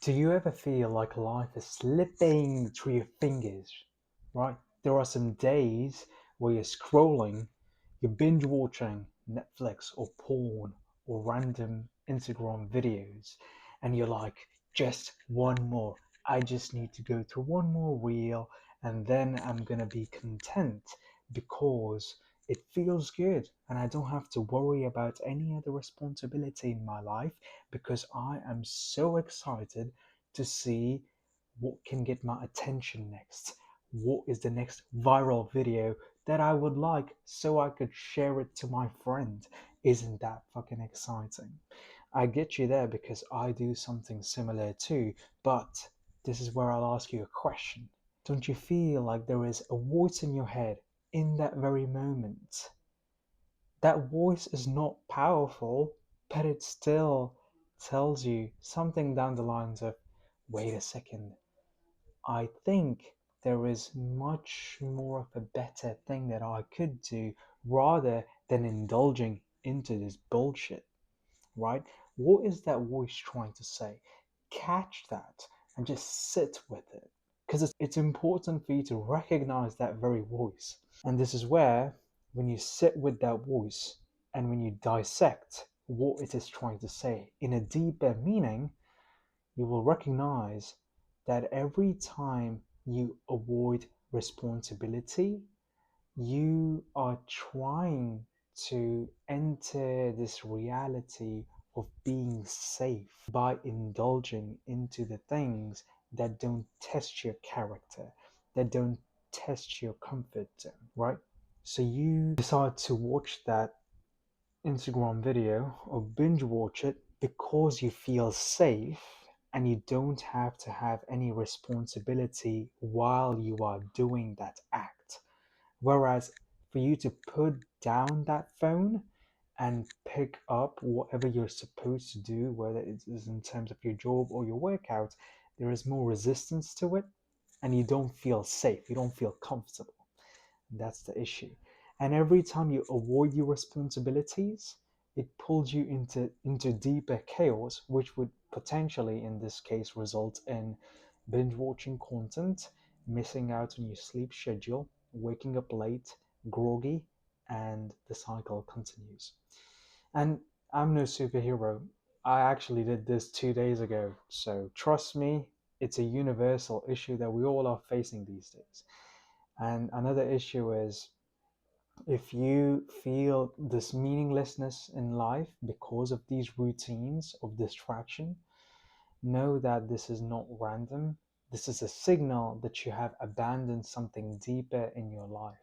Do you ever feel like life is slipping through your fingers, right? There are some days where you're scrolling, you're binge watching Netflix or porn or random Instagram videos, and you're like, just one more. I just need to go through one more reel, and then I'm gonna be content because it feels good and I don't have to worry about any other responsibility in my life because I am so excited to see what can get my attention next. What is the next viral video that I would like so I could share it to my friend? Isn't that fucking exciting? I get you there because I do something similar too, but this is where I'll ask you a question. Don't you feel like there is a voice in your head in that very moment? That voice is not powerful, but it still tells you something down the lines of, wait a second, I think there is much more of a better thing that I could do rather than indulging into this bullshit, right? What is that voice trying to say? Catch that and just sit with it. Because it's important for you to recognize that very voice. And this is where, when you sit with that voice and when you dissect what it is trying to say in a deeper meaning, you will recognize that every time you avoid responsibility, you are trying to enter this reality of being safe by indulging into the things that don't test your character, that don't test your comfort zone, right? So you decide to watch that Instagram video or binge watch it because you feel safe and you don't have to have any responsibility while you are doing that act. Whereas for you to put down that phone and pick up whatever you're supposed to do, whether it is in terms of your job or your workout, there is more resistance to it and you don't feel safe, you don't feel comfortable. That's the issue. And every time you avoid your responsibilities, it pulls you into deeper chaos, which would potentially, in this case, result in binge watching content, missing out on your sleep schedule, waking up late, groggy, and the cycle continues. And I'm no superhero. I actually did this 2 days ago. So trust me, it's a universal issue that we all are facing these days. And another issue is if you feel this meaninglessness in life because of these routines of distraction, know that this is not random. This is a signal that you have abandoned something deeper in your life,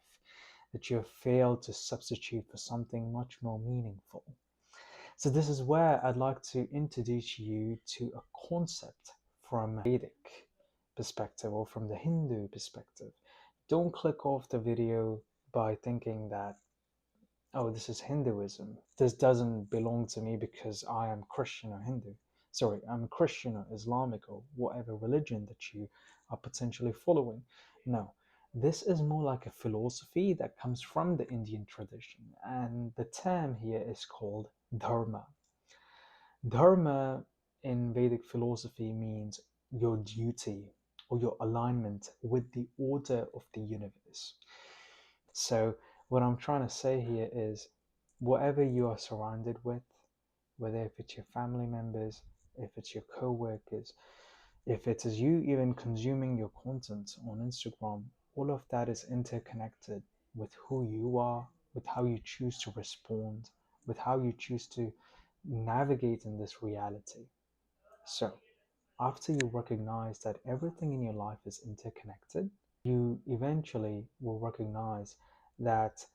that you have failed to substitute for something much more meaningful. So, this is where I'd like to introduce you to a concept from a Vedic perspective or from the Hindu perspective. Don't click off the video by thinking that, oh, this is Hinduism. This doesn't belong to me because I am Christian or Hindu. Sorry, I'm Christian or Islamic or whatever religion that you are potentially following. No, this is more like a philosophy that comes from the Indian tradition, and the term here is called Dharma. Dharma in Vedic philosophy means your duty or your alignment with the order of the universe. So, what I'm trying to say here is whatever you are surrounded with, whether if it's your family members, if it's your co-workers, if it is you even consuming your content on Instagram, all of that is interconnected with who you are, with how you choose to respond, with how you choose to navigate in this reality. So, after you recognize that everything in your life is interconnected, you eventually will recognize that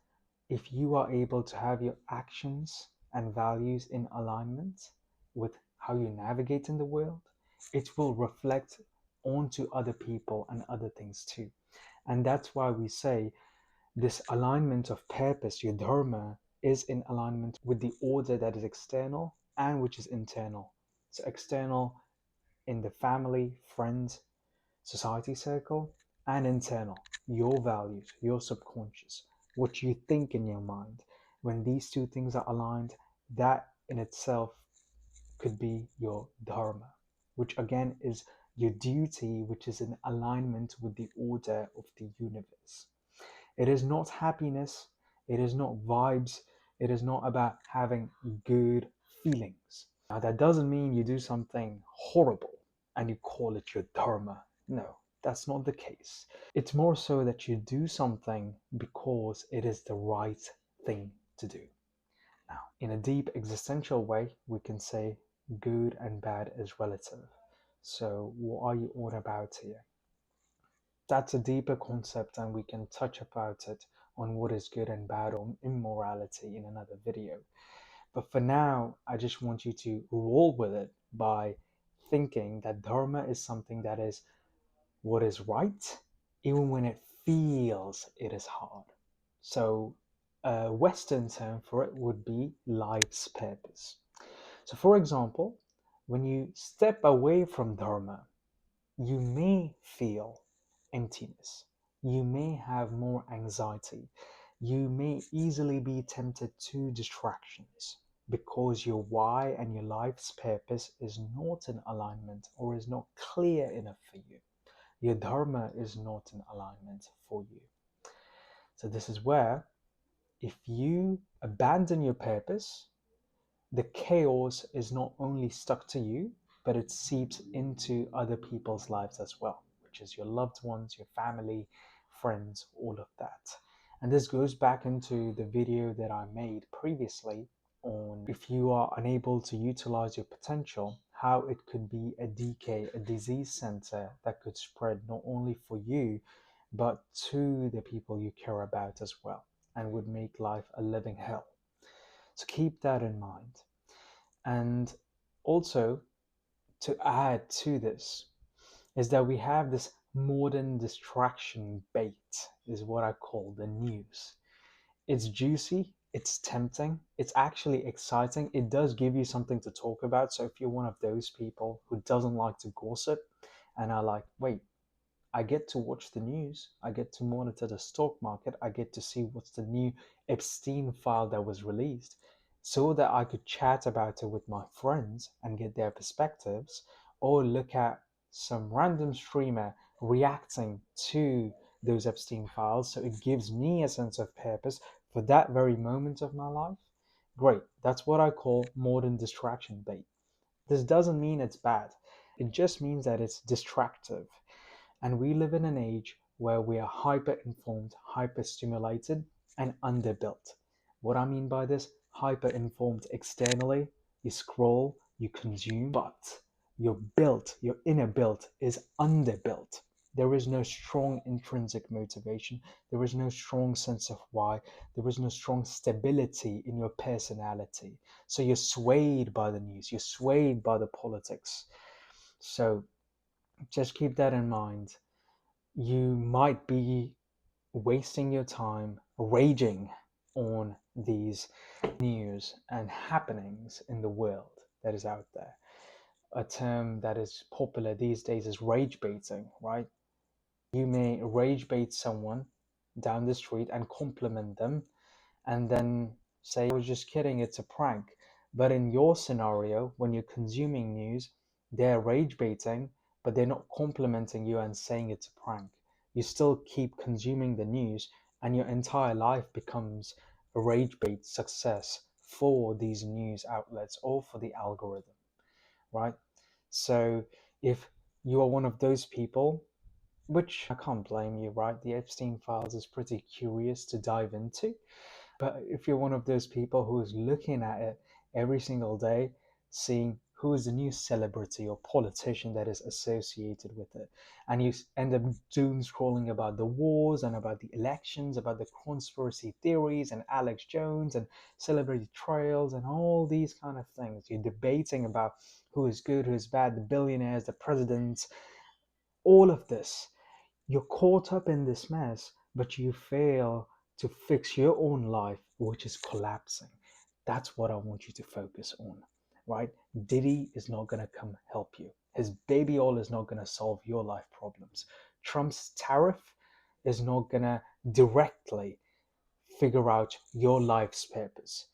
if you are able to have your actions and values in alignment with how you navigate in the world, it will reflect onto other people and other things too. And that's why we say this alignment of purpose, your dharma, is in alignment with the order that is external and which is internal. So, external in the family, friends, society circle, and internal, your values, your subconscious, what you think in your mind. When these two things are aligned, that in itself could be your dharma. which again is your duty, which is in alignment with the order of the universe. It is not happiness, it is not vibes, it is not about having good feelings. Now, that doesn't mean you do something horrible and you call it your Dharma. No, that's not the case. It's more so that you do something because it is the right thing to do. Now, in a deep existential way, we can say good and bad is relative. So, what are you on about here? That's a deeper concept, and we can touch about it on what is good and bad or immorality in another video. But for now, I just want you to roll with it by thinking that Dharma is something that is what is right, even when it feels it is hard. So, a Western term for it would be life's purpose. So, for example, when you step away from Dharma, you may feel emptiness. You may have more anxiety. You may easily be tempted to distractions because your why and your life's purpose is not in alignment or is not clear enough for you. Your dharma is not in alignment for you. So, this is where if you abandon your purpose, the chaos is not only stuck to you, but it seeps into other people's lives as well, which is your loved ones, your family, friends, all of that. And this goes back into the video that I made previously on if you are unable to utilize your potential, how it could be a decay, a disease center that could spread not only for you, but to the people you care about as well, and would make life a living hell. So keep that in mind. And also, to add to this, is that we have this modern distraction bait, is what I call the news. It's juicy, it's tempting, it's actually exciting. It does give you something to talk about. So if you're one of those people who doesn't like to gossip and are like, wait, I get to watch the news, I get to monitor the stock market, I get to see what's the new Epstein file that was released, so that I could chat about it with my friends and get their perspectives, or look at some random streamer reacting to those Epstein files, so it gives me a sense of purpose for that very moment of my life. Great, that's what I call modern distraction bait. This doesn't mean it's bad, it just means that it's distractive. And we live in an age where we are hyper informed, hyper stimulated, and underbuilt. What I mean by this, hyper informed externally, you scroll, you consume, but your inner built is underbuilt. There is no strong intrinsic motivation. There is no strong sense of why. There is no strong stability in your personality. So you're swayed by the news, you're swayed by the politics. So just keep that in mind. You might be wasting your time raging on these news and happenings in the world that is out there. A term that is popular these days is rage baiting, right? You may rage bait someone down the street and compliment them and then say, I was just kidding, it's a prank. But in your scenario, when you're consuming news, they're rage baiting, but they're not complimenting you and saying it's a prank. You still keep consuming the news, and your entire life becomes a rage bait success for these news outlets or for the algorithm, right? So if you are one of those people, which I can't blame you, right? The Epstein files is pretty curious to dive into. But if you're one of those people who is looking at it every single day, seeing who is the new celebrity or politician that is associated with it, and you end up doom scrolling about the wars and about the elections, about the conspiracy theories and Alex Jones and celebrity trials and all these kind of things, you're debating about who is good, who is bad, the billionaires, the presidents, all of this. You're caught up in this mess, but you fail to fix your own life, which is collapsing. That's what I want you to focus on, right? Diddy is not going to come help you. His baby oil is not going to solve your life problems. Trump's tariff is not going to directly figure out your life's purpose,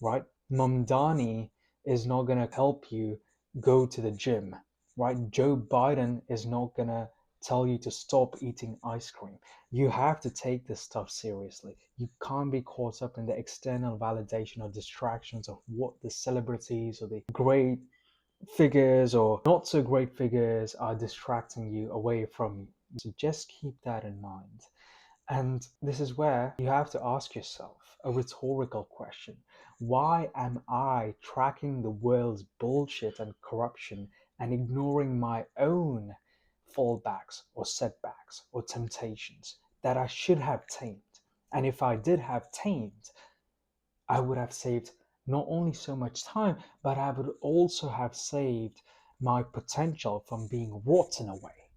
right? Mamdani is not going to help you go to the gym. right? Joe Biden is not gonna tell you to stop eating ice cream. You have to take this stuff seriously. You can't be caught up in the external validation or distractions of what the celebrities or the great figures or not so great figures are distracting you away from you. So just keep that in mind. And this is where you have to ask yourself a rhetorical question. Why am I tracking the world's bullshit and corruption and ignoring my own fallbacks or setbacks or temptations that I should have tamed? And if I did have tamed, I would have saved not only so much time, but I would also have saved my potential from being rotten away,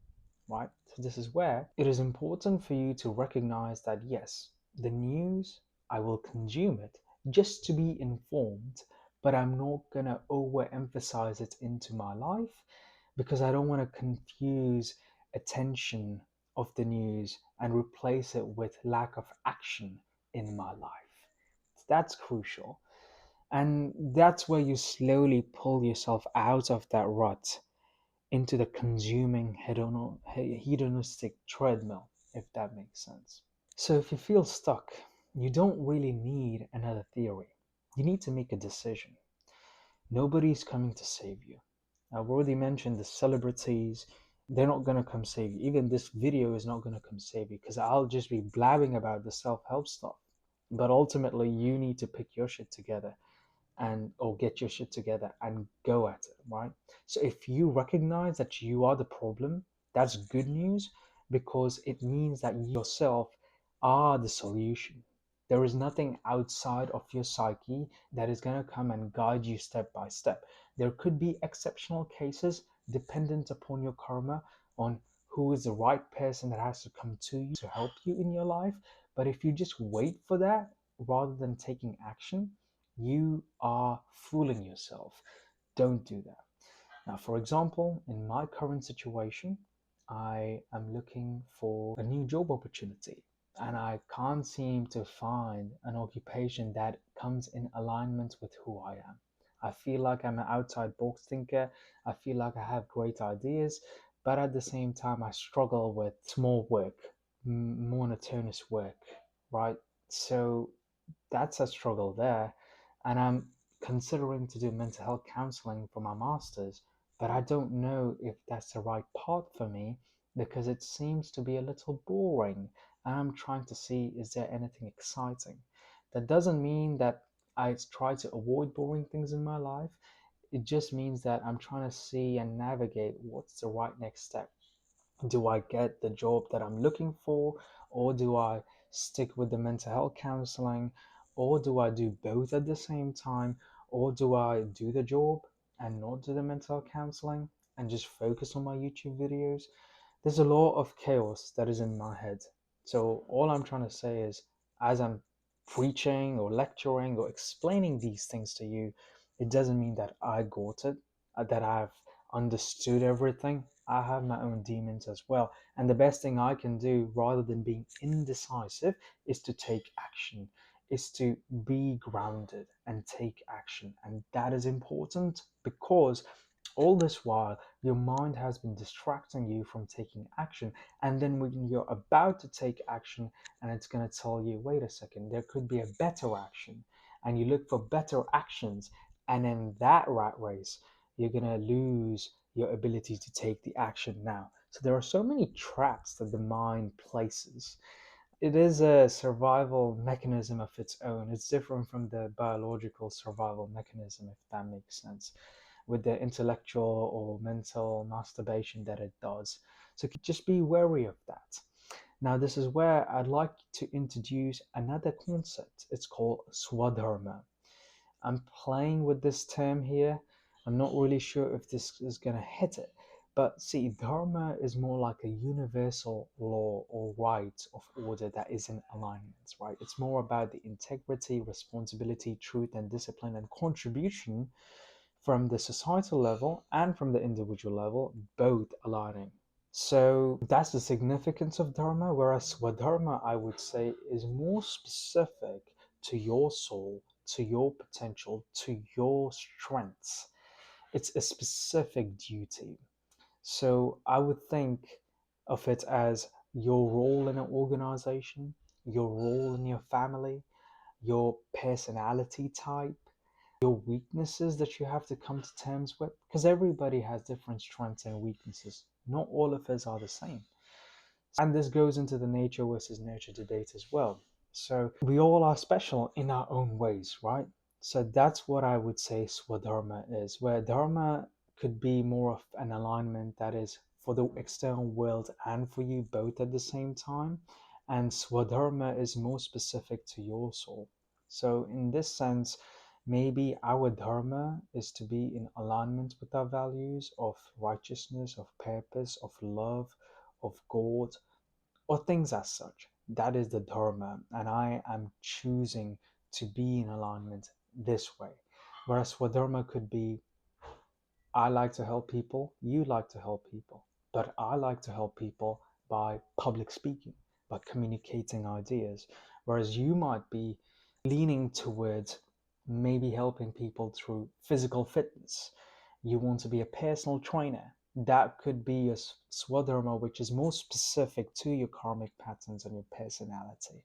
right? So this is where it is important for you to recognize that yes, the news, I will consume it just to be informed, but I'm not going to overemphasize it into my life because I don't want to confuse attention of the news and replace it with lack of action in my life. That's crucial. And that's where you slowly pull yourself out of that rut into the consuming hedonistic treadmill, if that makes sense. So if you feel stuck, you don't really need another theory. You need to make a decision. Nobody's coming to save you. I've already mentioned the celebrities, they're not going to come save you. Even this video is not going to come save you because I'll just be blabbing about the self help stuff. But ultimately, you need to pick your shit together and or get your shit together and go at it, right? So if you recognize that you are the problem, that's good news because it means that you yourself are the solution. There is nothing outside of your psyche that is going to come and guide you step by step. There could be exceptional cases dependent upon your karma on who is the right person that has to come to you to help you in your life. But if you just wait for that rather than taking action, you are fooling yourself. Don't do that. Now, for example, in my current situation, I am looking for a new job opportunity and I can't seem to find an occupation that comes in alignment with who I am. I feel like I'm an outside box thinker. I feel like I have great ideas, but at the same time, I struggle with small work, monotonous work, right? So that's a struggle there. And I'm considering to do mental health counseling for my master's, but I don't know if that's the right path for me because it seems to be a little boring. And I'm trying to see is there anything exciting. That doesn't mean that I try to avoid boring things in my life. It just means that I'm trying to see and navigate what's the right next step. Do I get the job that I'm looking for, or do I stick with the mental health counseling, or do I do both at the same time, or do I do the job and not do the mental health counseling and just focus on my YouTube videos? There's a lot of chaos that is in my head. So all I'm trying to say is, as I'm preaching or lecturing or explaining these things to you, it doesn't mean that I got it, that I've understood everything. I have my own demons as well. And the best thing I can do rather than being indecisive is to take action, is to be grounded and take action. And that is important because all this while your mind has been distracting you from taking action. And then when you're about to take action and it's going to tell you, wait a second, there could be a better action. And you look for better actions. And in that rat race, you're going to lose your ability to take the action now. So there are so many traps that the mind places. It is a survival mechanism of its own. It's different from the biological survival mechanism, if that makes sense, with the intellectual or mental masturbation that it does. So just be wary of that. Now, this is where I'd like to introduce another concept. It's called Swadharma. I'm playing with this term here. I'm not really sure if this is going to hit it. But see, Dharma is more like a universal law or right of order that is in alignment, right? It's more about the integrity, responsibility, truth, and discipline and contribution from the societal level and from the individual level, both aligning. So that's the significance of Dharma, whereas Swadharma, I would say, is more specific to your soul, to your potential, to your strengths. It's a specific duty. So I would think of it as your role in an organization, your role in your family, your personality type, your weaknesses that you have to come to terms with, because everybody has different strengths and weaknesses. Not all of us are the same. And this goes into the nature versus nurture debate as well. So we all are special in our own ways, right? So that's what I would say Swadharma is, where Dharma could be more of an alignment that is for the external world and for you both at the same time. And Swadharma is more specific to your soul. So in this sense, maybe our Dharma is to be in alignment with our values of righteousness, of purpose, of love, of God, or things as such. That is the Dharma, and I am choosing to be in alignment this way. Whereas Swadharma could be, I like to help people, you like to help people, but I like to help people by public speaking, by communicating ideas. Whereas you might be leaning towards maybe helping people through physical fitness. You want to be a personal trainer. That could be a Swadharma, which is more specific to your karmic patterns and your personality.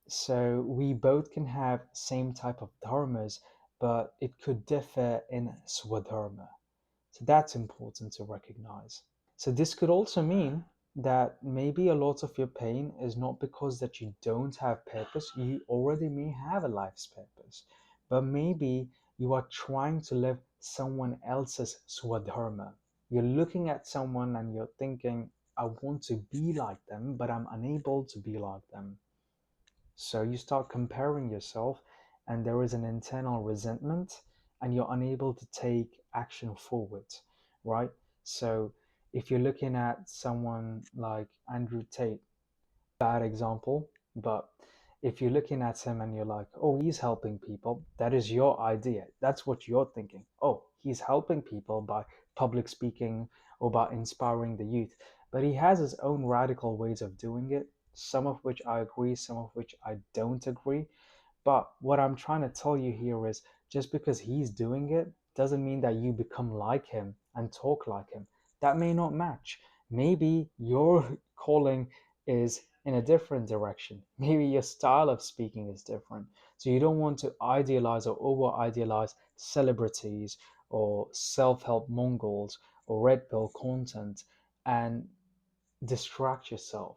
So we both can have same type of dharmas, but it could differ in Swadharma. So that's important to recognize. So this could also mean that maybe a lot of your pain is not because that you don't have purpose. You already may have a life's purpose, but maybe you are trying to live someone else's Swadharma. You're looking at someone and you're thinking, I want to be like them, but I'm unable to be like them. So you start comparing yourself, and there is an internal resentment, and you're unable to take action forward, right? So if you're looking at someone like Andrew Tate, bad example, but if you're looking at him and you're like, oh, he's helping people, that is your idea. That's what you're thinking. Oh, he's helping people by public speaking or by inspiring the youth. But he has his own radical ways of doing it, some of which I agree, some of which I don't agree. But what I'm trying to tell you here is just because he's doing it doesn't mean that you become like him and talk like him. That may not match. Maybe your calling is in a different direction. Maybe your style of speaking is different. So you don't want to idealize or over idealize celebrities or self help Mongols or red pill content and distract yourself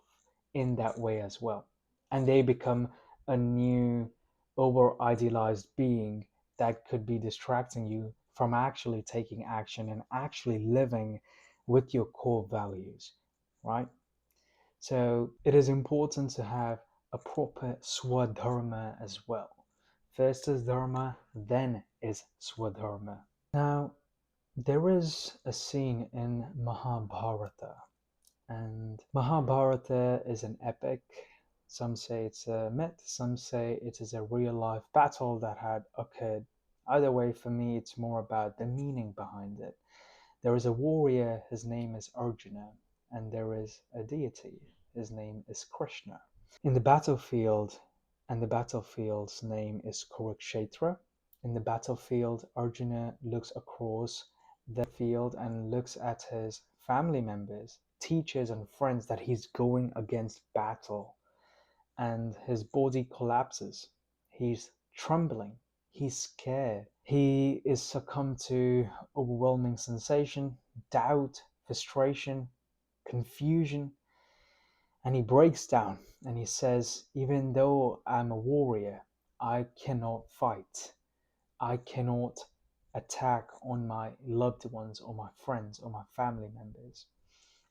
in that way as well. And they become a new over idealized being that could be distracting you from actually taking action and actually living with your core values, right? So it is important to have a proper Swadharma as well. First is Dharma, then is Swadharma. Now, there is a scene in Mahabharata, and Mahabharata is an epic. Some say it's a myth, some say it is a real life battle that had occurred. Either way, for me, it's more about the meaning behind it. There is a warrior, his name is Arjuna, and there is a deity, his name is Krishna. In the battlefield, and the battlefield's name is Kurukshetra. In the battlefield, Arjuna looks across the field and looks at his family members, teachers, and friends that he's going against battle, and his body collapses. He's trembling. He's scared. He is succumbed to overwhelming sensation, doubt, frustration, confusion, and he breaks down and he says, even though I'm a warrior, I cannot fight. I cannot attack on my loved ones or my friends or my family members.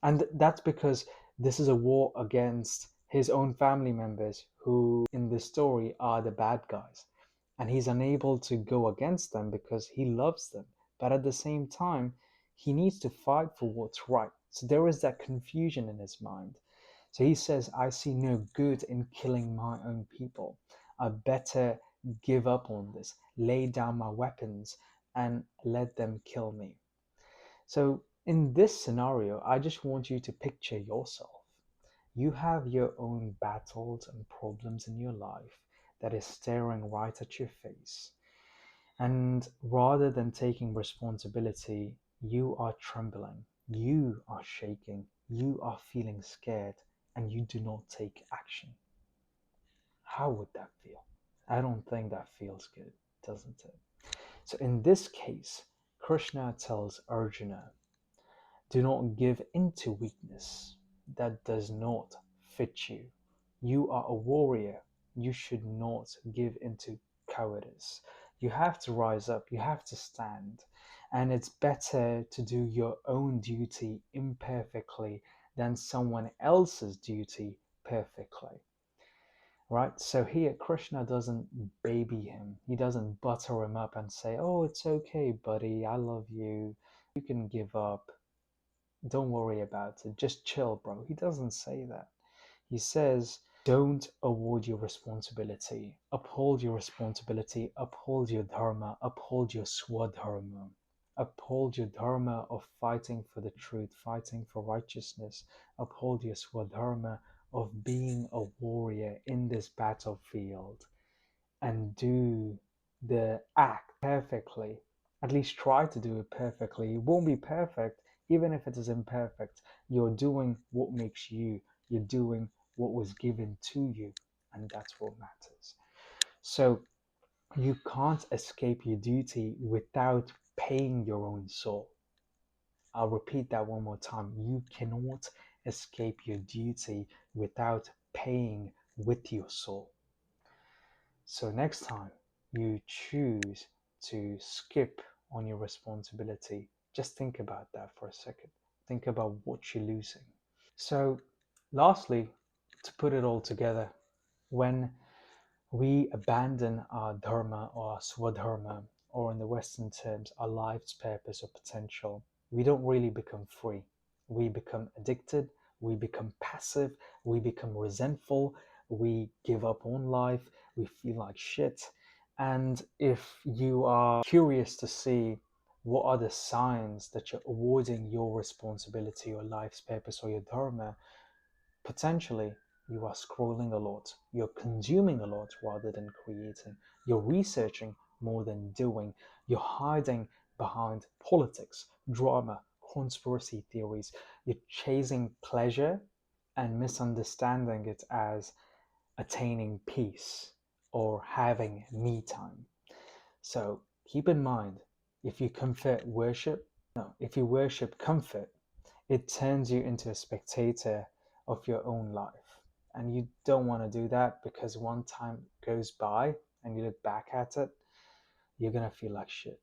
And that's because this is a war against his own family members, who in the story are the bad guys. And he's unable to go against them because he loves them. But at the same time, he needs to fight for what's right. So there is that confusion in his mind. So he says, I see no good in killing my own people. I better give up on this, lay down my weapons, and let them kill me. So in this scenario, I just want you to picture yourself. You have your own battles and problems in your life that is staring right at your face. And rather than taking responsibility, you are trembling. you are shaking, you are feeling scared, and you do not take action. How would that feel? I don't think that feels good, doesn't it? So in this case, Krishna tells Arjuna, do not give into weakness that does not fit you. You are a warrior. You should not give into cowardice. You have to rise up. You have to stand. And it's better to do your own duty imperfectly than someone else's duty perfectly. Right? So here, Krishna doesn't baby him. He doesn't butter him up and say, oh, it's okay, buddy. I love you. You can give up. Don't worry about it. Just chill, bro. He doesn't say that. He says, don't avoid your responsibility. Uphold your responsibility. Uphold your dharma. Uphold your swadharma. Uphold your dharma of fighting for the truth, fighting for righteousness. Uphold your swadharma of being a warrior in this battlefield, and do the act perfectly. At least try to do it perfectly. It won't be perfect, even if it is imperfect. You're doing what makes you, you're doing what was given to you, and that's what matters. So you can't escape your duty without paying your own soul. I'll repeat that one more time. You cannot escape your duty without paying with your soul. So next time you choose to skip on your responsibility, just think about that for a second. Think about what you're losing. So lastly, to put it all together, when we abandon our dharma or our swadharma, or in the Western terms, our life's purpose or potential, we don't really become free. We become addicted, we become passive, we become resentful, we give up on life, we feel like shit. And if you are curious to see what are the signs that you're avoiding your responsibility or life's purpose or your dharma, potentially you are scrolling a lot, you're consuming a lot rather than creating, you're researching more than doing, you're hiding behind politics, drama, conspiracy theories, you're chasing pleasure and misunderstanding it as attaining peace or having me time. So keep in mind, if you convert worship, no, if you worship comfort, it turns you into a spectator of your own life. And you don't want to do that, because one time goes by and you look back at it, you're going to feel like shit.